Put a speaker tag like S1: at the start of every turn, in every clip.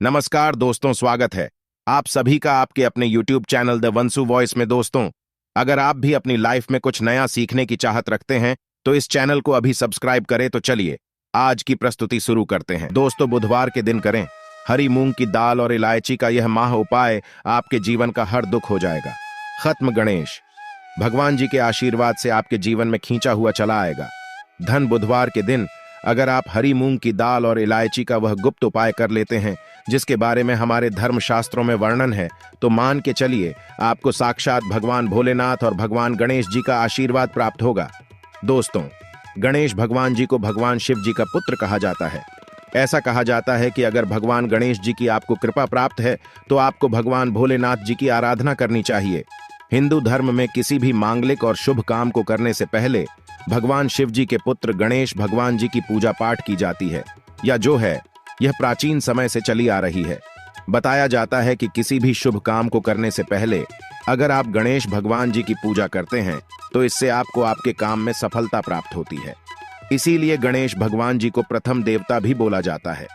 S1: नमस्कार दोस्तों, स्वागत है आप सभी का आपके अपने YouTube चैनल द वंसु वॉइस में। दोस्तों, अगर आप भी अपनी लाइफ में कुछ नया सीखने की चाहत रखते हैं तो इस चैनल को अभी सब्सक्राइब करें। तो चलिए आज की प्रस्तुति शुरू करते हैं। दोस्तों, बुधवार के दिन करें हरी मूंग की दाल और इलायची का यह माह उपाय, आपके जीवन का हर दुख हो जाएगा खत्म। गणेश भगवान जी के आशीर्वाद से आपके जीवन में खींचा हुआ चला आएगा धन। बुधवार के दिन अगर आप हरी मूंग की दाल और इलायची का वह गुप्त उपाय कर लेते हैं जिसके बारे में हमारे धर्म शास्त्रों में वर्णन है, तो मान के चलिए आपको साक्षात भगवान भोलेनाथ और भगवान गणेश जी का आशीर्वाद प्राप्त होगा। दोस्तों, गणेश भगवान जी को भगवान शिव जी का पुत्र कहा जाता है। ऐसा कहा जाता है कि अगर भगवान गणेश जी की आपको कृपा प्राप्त है तो आपको भगवान भोलेनाथ जी की आराधना करनी चाहिए। हिंदू धर्म में किसी भी मांगलिक और शुभ काम को करने से पहले भगवान शिव जी के पुत्र गणेश भगवान जी की पूजा पाठ की जाती है, या जो है यह प्राचीन समय से चली आ रही है। बताया जाता है कि किसी भी शुभ काम को करने से पहले अगर आप गणेश भगवान जी की पूजा करते हैं तो इससे आपको आपके काम में सफलता प्राप्त होती है। इसीलिए गणेश भगवान जी को प्रथम देवता भी बोला जाता है।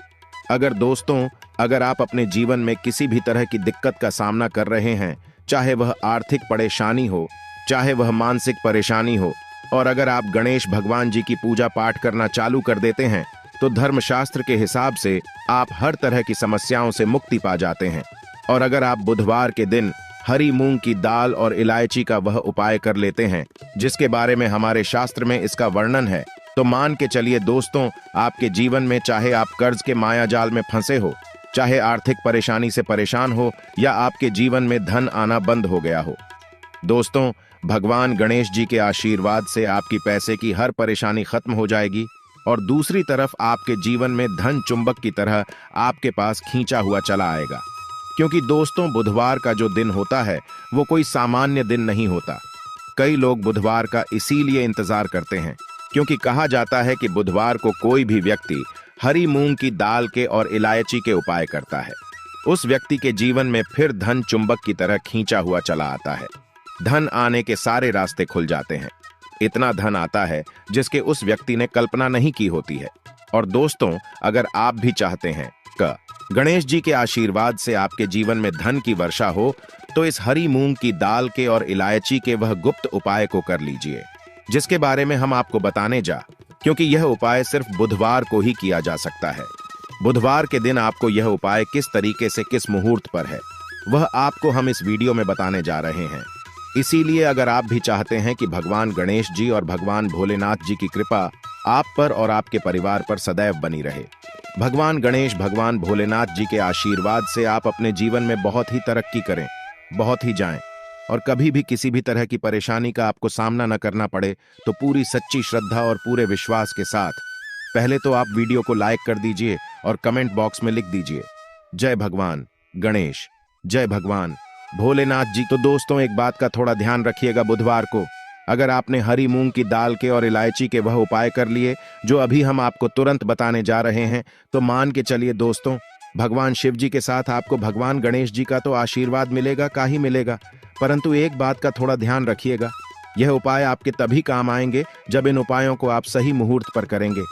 S1: अगर आप अपने जीवन में किसी भी तरह की दिक्कत का सामना कर रहे हैं, चाहे वह आर्थिक परेशानी हो, चाहे वह मानसिक परेशानी हो, और अगर आप गणेश भगवान जी की पूजा पाठ करना चालू कर देते हैं तो धर्मशास्त्र के हिसाब से आप हर तरह की समस्याओं से मुक्ति पा जाते हैं। और अगर आप बुधवार के दिन हरी मूंग की दाल और इलायची का वह उपाय कर लेते हैं जिसके बारे में हमारे शास्त्र में इसका वर्णन है, तो मान के चलिए दोस्तों, आपके जीवन में चाहे आप कर्ज के माया जाल में फंसे हो, चाहे आर्थिक परेशानी से परेशान हो, या आपके जीवन में धन आना बंद हो गया हो, दोस्तों भगवान गणेश जी के आशीर्वाद से आपकी पैसे की हर परेशानी खत्म हो जाएगी और दूसरी तरफ आपके जीवन में धन चुंबक की तरह आपके पास खींचा हुआ चला आएगा। क्योंकि दोस्तों, बुधवार का जो दिन होता है वो कोई सामान्य दिन नहीं होता। कई लोग बुधवार का इसीलिए इंतजार करते हैं क्योंकि कहा जाता है कि बुधवार को कोई भी व्यक्ति हरी मूंग की दाल के और इलायची के उपाय करता है, उस व्यक्ति के जीवन में फिर धन चुंबक की तरह खींचा हुआ चला आता है। धन आने के सारे रास्ते खुल जाते हैं। इतना धन आता है जिसके उस व्यक्ति ने कल्पना नहीं की होती है। और दोस्तों, अगर आप भी चाहते हैं कि गणेश जी के आशीर्वाद से आपके जीवन में धन की वर्षा हो, तो इस हरी मूंग की दाल के और इलायची के वह गुप्त उपाय को कर लीजिए जिसके बारे में हम आपको बताने क्योंकि यह उपाय सिर्फ बुधवार को ही किया जा सकता है। बुधवार के दिन आपको यह उपाय किस तरीके से किस मुहूर्त पर है वह आपको हम इस वीडियो में बताने जा रहे हैं। इसीलिए अगर आप भी चाहते हैं कि भगवान गणेश जी और भगवान भोलेनाथ जी की कृपा आप पर और आपके परिवार पर सदैव बनी रहे, भगवान गणेश भगवान भोलेनाथ जी के आशीर्वाद से आप अपने जीवन में बहुत ही तरक्की करें, बहुत ही जाएं, और कभी भी किसी भी तरह की परेशानी का आपको सामना न करना पड़े, तो पूरी सच्ची श्रद्धा और पूरे विश्वास के साथ पहले तो आप वीडियो को लाइक कर दीजिए और कमेंट बॉक्स में लिख दीजिए जय भगवान गणेश, जय भगवान भोलेनाथ जी। तो दोस्तों, एक बात का थोड़ा ध्यान रखिएगा, बुधवार को अगर आपने हरी मूंग की दाल के और इलायची के वह उपाय कर लिए जो अभी हम आपको तुरंत बताने जा रहे हैं, तो मान के चलिए दोस्तों, भगवान शिव जी के साथ आपको भगवान गणेश जी का तो आशीर्वाद मिलेगा का ही मिलेगा, परंतु एक बात का थोड़ा ध्यान रखिएगा, यह उपाय आपके तभी काम आएंगे जब इन उपायों को आप सही मुहूर्त पर करेंगे।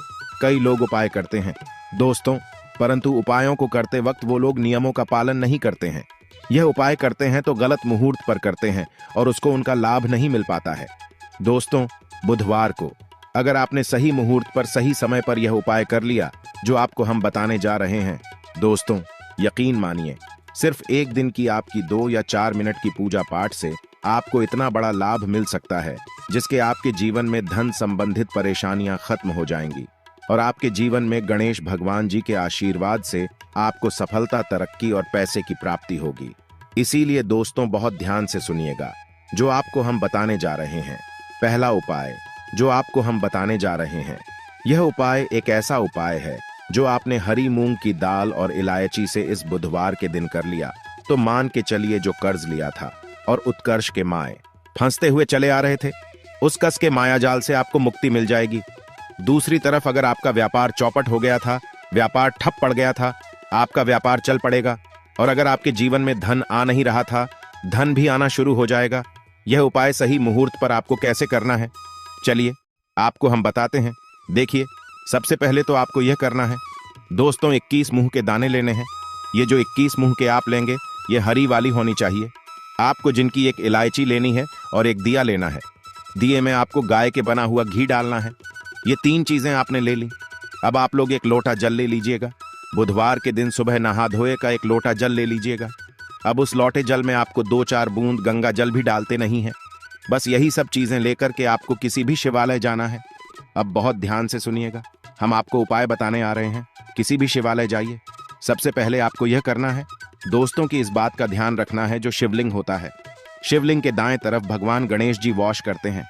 S1: कई लोग उपाय करते हैं दोस्तों, परंतु उपायों को करते वक्त वो लोग नियमों का पालन नहीं करते हैं। यह उपाय करते हैं तो गलत मुहूर्त पर करते हैं और उसको उनका लाभ नहीं मिल पाता है। दोस्तों, बुधवार को अगर आपने सही मुहूर्त पर सही समय पर यह उपाय कर लिया जो आपको हम बताने जा रहे हैं, दोस्तों यकीन मानिए, सिर्फ एक दिन की आपकी 2 या 4 मिनट की पूजा पाठ से आपको इतना बड़ा लाभ मिल सकता है जिसके आपके जीवन में धन संबंधित परेशानियां खत्म हो जाएंगी और आपके जीवन में गणेश भगवान जी के आशीर्वाद से आपको सफलता, तरक्की और पैसे की प्राप्ति होगी। इसीलिए दोस्तों, बहुत ध्यान से सुनिएगा जो आपको हम बताने जा रहे हैं। पहला उपाय जो आपको हम बताने जा रहे हैं, यह उपाय एक ऐसा उपाय है जो आपने हरी मूंग की दाल और इलायची से इस बुधवार के दिन कर लिया, तो मान के चलिए जो कर्ज लिया था और उत्कर्ष के माए फंसते हुए चले आ रहे थे, उस कस के माया जाल से आपको मुक्ति मिल जाएगी। दूसरी तरफ अगर आपका व्यापार चौपट हो गया था, व्यापार ठप पड़ गया था, आपका व्यापार चल पड़ेगा। और अगर आपके जीवन में धन आ नहीं रहा था, धन भी आना शुरू हो जाएगा। यह उपाय सही मुहूर्त पर आपको कैसे करना है, चलिए आपको हम बताते हैं। देखिए, सबसे पहले तो आपको यह करना है दोस्तों, 21 मूंग के दाने लेने हैं। ये जो 21 मुंह के आप लेंगे ये हरी वाली होनी चाहिए। आपको जिनकी एक इलायची लेनी है और एक दिया लेना है। दिए में आपको गाय के बना हुआ घी डालना है। ये 3 चीजें आपने ले ली। अब आप लोग एक लोटा जल ले लीजिएगा। बुधवार के दिन सुबह नहा धोए का एक लोटा जल ले लीजिएगा। अब उस लोटे जल में आपको 2-4 बूंद गंगा जल भी डालते नहीं है। बस यही सब चीजें लेकर के आपको किसी भी शिवालय जाना है। अब बहुत ध्यान से सुनिएगा, हम आपको उपाय बताने आ रहे हैं। किसी भी शिवालय जाइए, सबसे पहले आपको यह करना है, दोस्तों की इस बात का ध्यान रखना है, जो शिवलिंग होता है, शिवलिंग के दाएं तरफ भगवान गणेश जी वॉश करते हैं।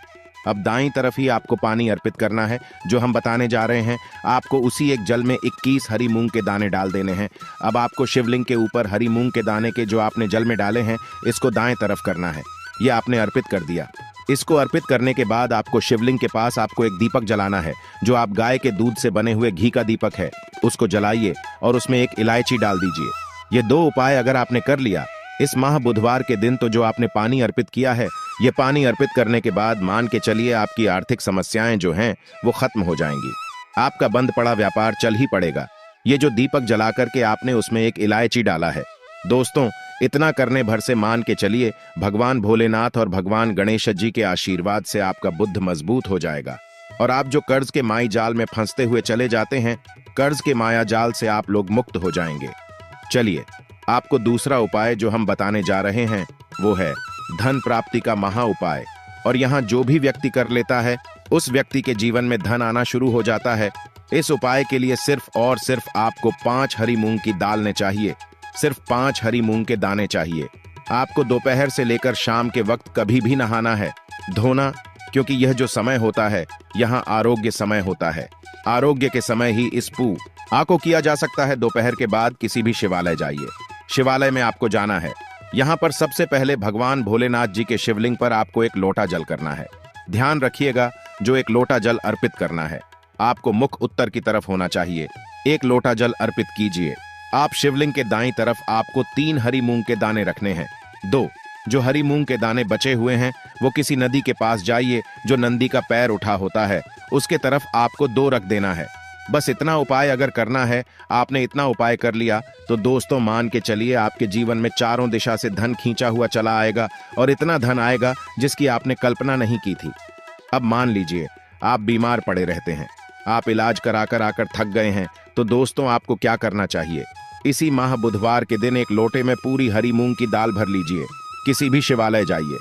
S1: अब दाईं तरफ ही आपको पानी अर्पित करना है। जो हम बताने जा रहे हैं, आपको उसी एक जल में 21 हरी मूंग के दाने डाल देने हैं। अब आपको शिवलिंग के ऊपर हरी मूंग के दाने के जो आपने जल में डाले हैं, इसको दाएं तरफ करना है। ये आपने अर्पित कर दिया। इसको अर्पित करने के बाद आपको शिवलिंग के पास आपको एक दीपक जलाना है, जो आप गाय के दूध से बने हुए घी का दीपक है। उसको जलाइए और उसमें एक इलायची डाल दीजिए। ये 2 उपाय अगर आपने कर लिया इस माह बुधवार के दिन, तो जो आपने पानी अर्पित किया है, ये पानी अर्पित करने के बाद मान के चलिए आपकी आर्थिक समस्याएं जो हैं वो खत्म हो जाएंगी। आपका बंद पड़ा व्यापार चल ही पड़ेगा। ये जो दीपक जला करके आपने उसमें एक इलायची डाला है, दोस्तों इतना करने भर से मान के चलिए भगवान भोलेनाथ और भगवान गणेश जी के आशीर्वाद से आपका बुद्ध मजबूत हो जाएगा और आप जो कर्ज के माई जाल में फंसते हुए चले जाते हैं, कर्ज के माया जाल से आप लोग मुक्त हो जाएंगे। चलिए, आपको दूसरा उपाय जो हम बताने जा रहे हैं वो है धन प्राप्ति का महा उपाय। और यहाँ जो भी व्यक्ति कर लेता है, उस व्यक्ति के जीवन में धन आना शुरू हो जाता है। इस उपाय के लिए सिर्फ और सिर्फ आपको 5 हरी मूंग की दाल ने चाहिए। सिर्फ 5 हरी मूंग के दाने चाहिए। आपको दोपहर से लेकर शाम के वक्त कभी भी नहाना है, धोना, क्योंकि यह जो समय होता है यहाँ आरोग्य समय होता है। आरोग्य के समय ही इस पूजा को किया जा सकता है। दोपहर के बाद किसी भी शिवालय जाइए। शिवालय में आपको जाना है। यहाँ पर सबसे पहले भगवान भोलेनाथ जी के शिवलिंग पर आपको एक लोटा जल करना है। ध्यान रखिएगा, जो एक लोटा जल अर्पित करना है, आपको मुख उत्तर की तरफ होना चाहिए। एक लोटा जल अर्पित कीजिए। आप शिवलिंग के दाईं तरफ आपको 3 हरी मूंग के दाने रखने हैं। 2 जो हरी मूंग के दाने बचे हुए हैं वो किसी नदी के पास जाइए, जो नंदी का पैर उठा होता है, उसके तरफ आपको 2 रख देना है। बस इतना उपाय अगर करना है, आपने इतना उपाय कर लिया तो दोस्तों मान के चलिए आपके जीवन में चारों दिशा से धन खींचा हुआ चला आएगा और इतना धन आएगा जिसकी आपने कल्पना नहीं की थी। अब मान लीजिए आप बीमार पड़े रहते हैं, आप इलाज कराकर आकर थक गए हैं, तो दोस्तों आपको क्या करना चाहिए, इसी माह बुधवार के दिन एक लोटे में पूरी हरी मूंग की दाल भर लीजिए। किसी भी शिवालय जाइए।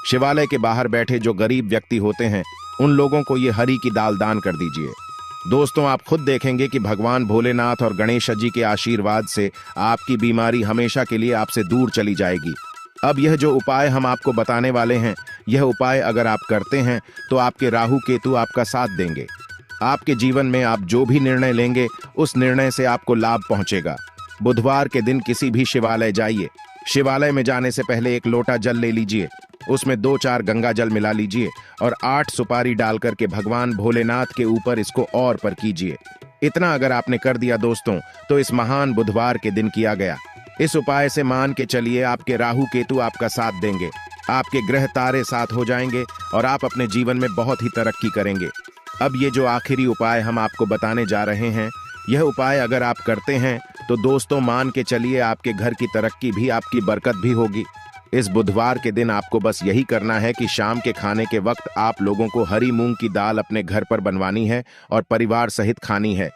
S1: शिवालय के बाहर बैठे जो गरीब व्यक्ति होते हैं, उन लोगों को ये हरी की दाल दान कर दीजिए। दोस्तों आप खुद देखेंगे कि भगवान भोलेनाथ और गणेश जी के आशीर्वाद से आपकी बीमारी हमेशा के लिए आपसे दूर चली जाएगी। अब यह जो उपाय हम आपको बताने वाले हैं, यह उपाय अगर आप करते हैं तो आपके राहु केतु आपका साथ देंगे। आपके जीवन में आप जो भी निर्णय लेंगे, उस निर्णय से आपको लाभ पहुंचेगा। बुधवार के दिन किसी भी शिवालय जाइए। शिवालय में जाने से पहले एक लोटा जल ले लीजिए, उसमें 2-4 गंगा जल मिला लीजिए और 8 सुपारी डाल करके भगवान भोलेनाथ के ऊपर इसको और पर कीजिए। इतना अगर आपने कर दिया दोस्तों, तो इस महान बुधवार के दिन किया गया इस उपाय से मान के चलिए आपके राहु केतु आपका साथ देंगे, आपके ग्रह तारे साथ हो जाएंगे और आप अपने जीवन में बहुत ही तरक्की करेंगे। अब ये जो आखिरी उपाय हम आपको बताने जा रहे हैं, यह उपाय अगर आप करते हैं तो दोस्तों मान के चलिए आपके घर की तरक्की भी, आपकी बरकत भी होगी। इस बुधवार के दिन आपको बस यही करना है कि शाम के खाने के वक्त आप लोगों को हरी मूंग की दाल अपने घर पर बनवानी है और परिवार सहित खानी है।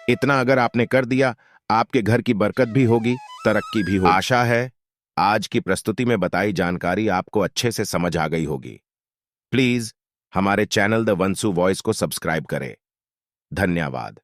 S1: इतना अगर आपने कर दिया, आपके घर की बरकत भी होगी, तरक्की भी होगी। आशा है आज की प्रस्तुति में बताई जानकारी आपको अच्छे से समझ आ गई होगी। प्लीज हमारे चैनल द वंसु वॉइस को सब्सक्राइब करें। धन्यवाद।